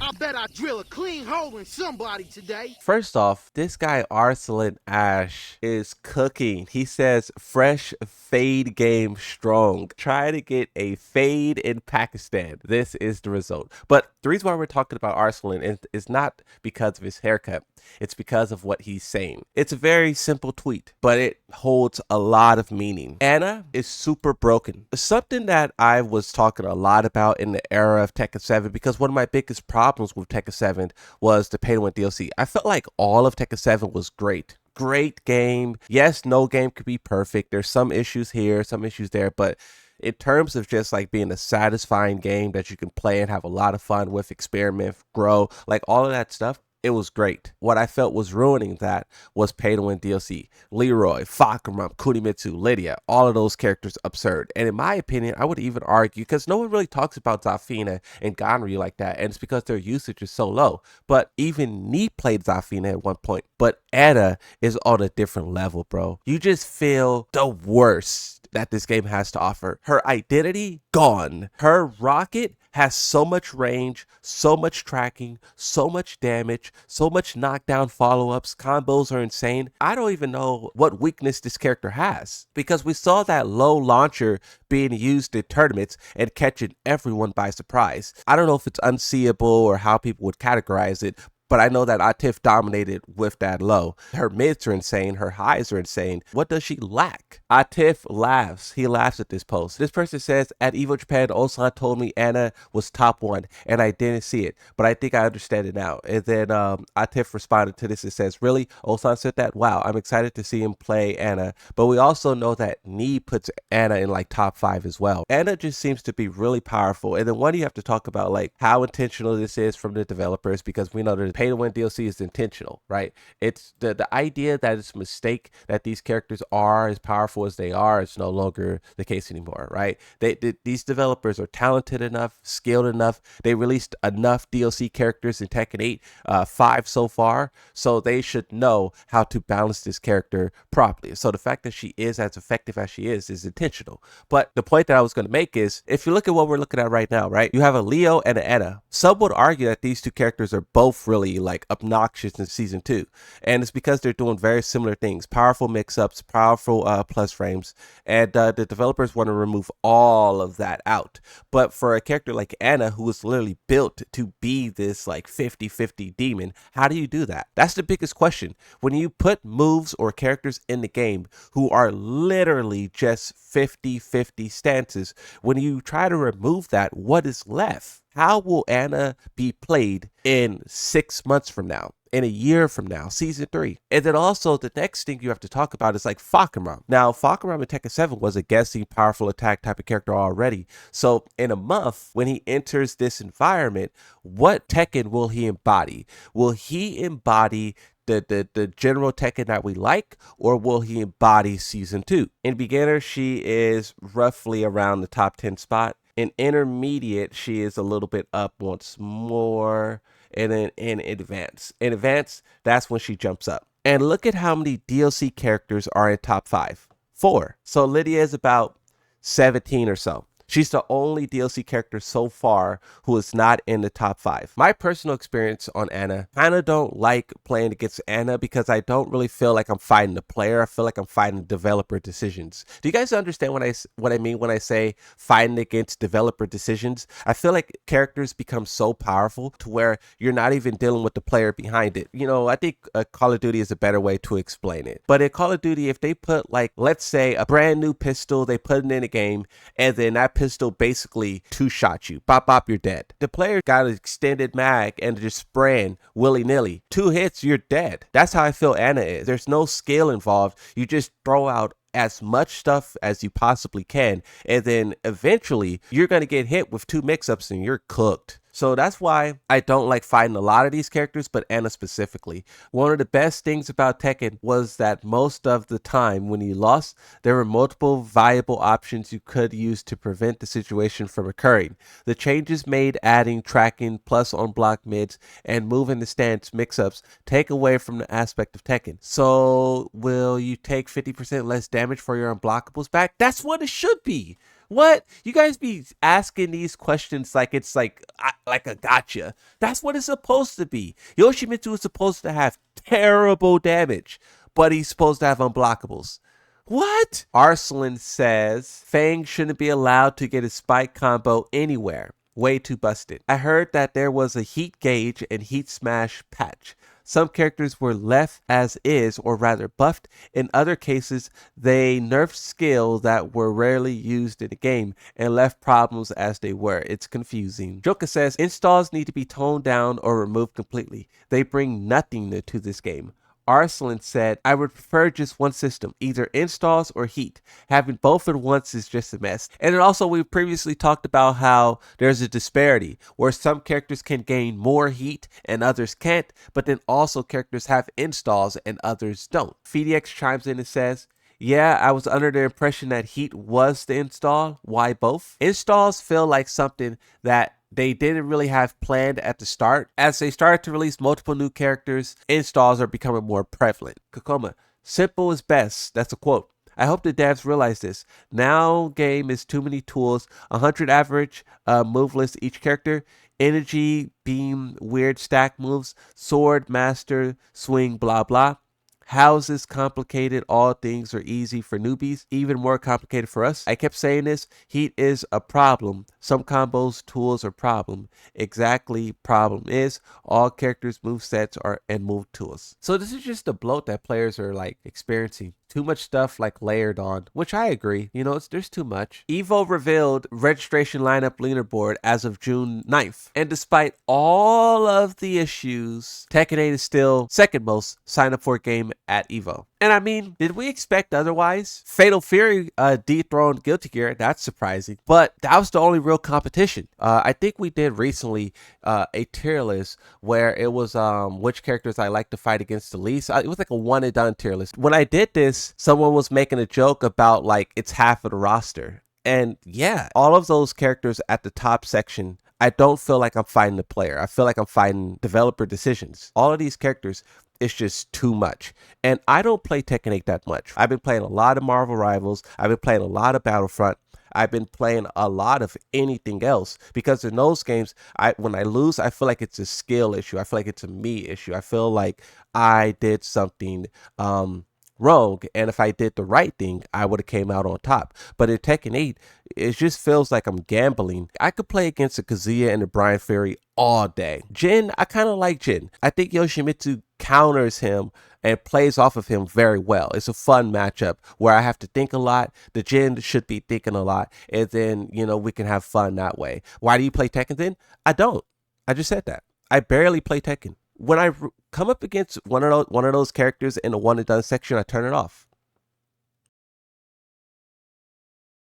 I bet I drill a clean hole in somebody today. First off, this guy Arslan Ash is cooking. He says fresh fade game strong. Try to get a fade in Pakistan. This is the result. But the reason why we're talking about Arslan is not because of his haircut. It's because of what he's saying. It's a very simple tweet, but it holds a lot of meaning. Anna is super broken. Something that I was talking a lot about in the era of Tekken 7, because one of my biggest problems with Tekken 7 was the pay to win DLC. I felt like all of Tekken 7 was great game. Yes, no game could be perfect. There's some issues here, some issues there, but in terms of just like being a satisfying game that you can play and have a lot of fun with, experiment, grow, like all of that stuff, it was great. What I felt was ruining that was pay to win DLC. Leroy, Fakuram, Kunimitsu, Lydia, all of those characters absurd. And in my opinion, I would even argue, because no one really talks about Zafina and Ganryu like that, and it's because their usage is so low. But even Nee played Zafina at one point. But Ada is on a different level, bro. You just feel the worst that this game has to offer. Her identity, gone. Her rocket has so much range, so much tracking, so much damage, so much knockdown follow-ups. Combos are insane. I don't even know what weakness this character has, because we saw that low launcher being used in tournaments and catching everyone by surprise. I don't know if it's unseeable or how people would categorize it, but I know that Atif dominated with that low. Her mids are insane. Her highs are insane. What does she lack? Atif laughs. He laughs at this post. This person says, at Evo Japan, Osan told me Anna was top one, and I didn't see it, but I think I understand it now. And then Atif responded to this and says, really? Osan said that? Wow, I'm excited to see him play Anna. But we also know that Nee puts Anna in like top 5 as well. Anna just seems to be really powerful. And then one, you have to talk about like how intentional this is from the developers, because we know that pay to win DLC is intentional, right? It's the idea that it's a mistake that these characters are as powerful as they are. It's no longer the case anymore, right? These developers are talented enough, skilled enough. They released enough DLC characters in Tekken 8, 5 so far, so they should know how to balance this character properly. So the fact that she is as effective as she is intentional. But the point that I was going to make is, if you look at what we're looking at right now, right? You have a Leo and an Anna. Some would argue that these two characters are both really like obnoxious in season 2, and it's because they're doing very similar things: powerful mix-ups, powerful plus frames, and the developers want to remove all of that out. But for a character like Anna, who is literally built to be this like 50-50 demon, how do you do that? That's the biggest question. When you put moves or characters in the game who are literally just 50-50 stances, when you try to remove that, what is left? How will Anna be played in 6 months from now, in a year from now, season 3? And then also the next thing you have to talk about is like Fakuram. Now, Fakuram in Tekken 7 was a guessing powerful attack type of character already. So in a month, when he enters this environment, what Tekken will he embody? Will he embody the general Tekken that we like, or will he embody season 2? In beginner, she is roughly around the top 10 spot. In intermediate, she is a little bit up once more. And then in advance, that's when she jumps up. And look at how many DLC characters are in top 5. 4. So Lydia is about 17 or so. She's the only DLC character so far who is not in the top 5. My personal experience on Anna, I kind of don't like playing against Anna because I don't really feel like I'm fighting the player. I feel like I'm fighting developer decisions. Do you guys understand what I mean when I say fighting against developer decisions? I feel like characters become so powerful to where you're not even dealing with the player behind it. You know, I think Call of Duty is a better way to explain it. But in Call of Duty, if they put like, let's say a brand new pistol, they put it in a game, and then that pistol basically two-shot you. Bop, bop, you're dead. The player got an extended mag and just spraying willy-nilly. 2 hits, you're dead. That's how I feel Anna is. There's no skill involved. You just throw out as much stuff as you possibly can, and then eventually you're going to get hit with 2 mix-ups and you're cooked. So that's why I don't like fighting a lot of these characters, but Anna specifically. One of the best things about Tekken was that most of the time when you lost, there were multiple viable options you could use to prevent the situation from occurring. The changes made adding tracking plus on block mids and moving the stance mix-ups take away from the aspect of Tekken. So will you take 50% less damage for your unblockables back? That's what it should be. What? You guys be asking these questions like it's like a gotcha. That's what it's supposed to be. Yoshimitsu is supposed to have terrible damage, but he's supposed to have unblockables. What? Arslan says Fang shouldn't be allowed to get a spike combo anywhere. Way too busted. I heard that there was a heat gauge and heat smash patch. Some characters were left as is, or rather buffed. In other cases, they nerfed skills that were rarely used in the game and left problems as they were. It's confusing. Joka says installs need to be toned down or removed completely. They bring nothing to this game. Arslan said, I would prefer just one system, either installs or heat. Having both at once is just a mess. And then also we previously talked about how there's a disparity where some characters can gain more heat and others can't, but then also characters have installs and others don't. FeedX chimes in and says, yeah, I was under the impression that heat was the install. Why both? Installs feel like something that they didn't really have planned at the start. As they started to release multiple new characters, installs are becoming more prevalent. Kokoma, simple is best. That's a quote. I hope the devs realize this. Now game is too many tools. 100 average move list each character. Energy, beam, weird stack moves, sword, master, swing, blah blah. Houses complicated, all things are easy for newbies, even more complicated for us. I kept saying this, heat is a problem. Some combos, tools are problem. Exactly problem is all characters move sets are and move tools. So this is just the bloat that players are like experiencing. Too much stuff like layered on, which I agree. You know, there's too much. Evo revealed registration lineup leaderboard as of June 9th. And despite all of the issues, Tekken 8 is still second most signed up for a game at Evo. And I mean, did we expect otherwise? Fatal Fury dethroned Guilty Gear. That's surprising. But that was the only real competition. I think we did recently a tier list where it was which characters I like to fight against the least. It was like a one and done tier list. When I did this, someone was making a joke about like it's half of the roster. And yeah, all of those characters at the top section, I don't feel like I'm fighting the player. I feel like I'm fighting developer decisions. All of these characters, it's just too much. And I don't play Tekken 8 that much. I've been playing a lot of Marvel Rivals. I've been playing a lot of Battlefront. I've been playing a lot of anything else because in those games, when I lose, I feel like it's a skill issue. I feel like it's a me issue. I feel like I did something wrong, and if I did the right thing, I would have came out on top. But in Tekken 8, it just feels like I'm gambling. I could play against a Kazuya and a Brian Fury all day. Jin, I kind of like Jin. I think Yoshimitsu counters him and plays off of him very well. It's a fun matchup where I have to think a lot. The Jin should be thinking a lot, and then, you know, we can have fun that way. Why do you play Tekken then? I don't. I just said that. I barely play Tekken. When I come up against one of those characters in the one and done section, I turn it off.